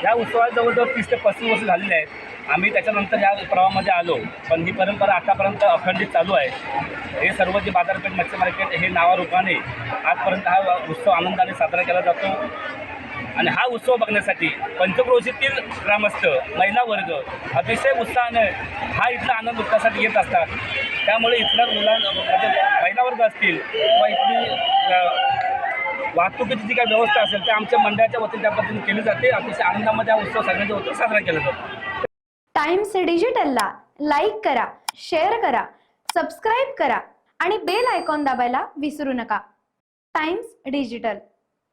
या उत्सवात जवळजवळ 30 ते 35 वर्ष झालेली आहेत. आम्ही त्याच्यानंतर या प्रवाहामध्ये आलो, पण ही परंपरा आतापर्यंत अखंडित चालू आहे. हे सर्व जे बाजारपेठ मत्स्य मार्केट हे नावारूपाने आजपर्यंत हा उत्सव आनंदाने साजरा केला जातो. आणि हा उत्सव बघण्यासाठी पंचक्रोशीतील ग्रामस्थ, महिला वर्ग अतिशय उत्साहाने हा इथला आनंद लुटण्यासाठी येत असतात. त्यामुळे इथल्या महिला वर्ग असतील किंवा इथली वाहतुकीची जी काही व्यवस्था असेल ते आमच्या मंडळाच्या वतीने त्या पद्धतीने केली जाते. अतिशय आनंदामध्ये हा उत्सव सगळ्यांच्या वतीने साजरा केला जातो. टाइम्स डिजिटलला लाईक करा, शेअर करा, सबस्क्राईब करा आणि बेल आयकॉन दाबायला विसरू नका. Times digital.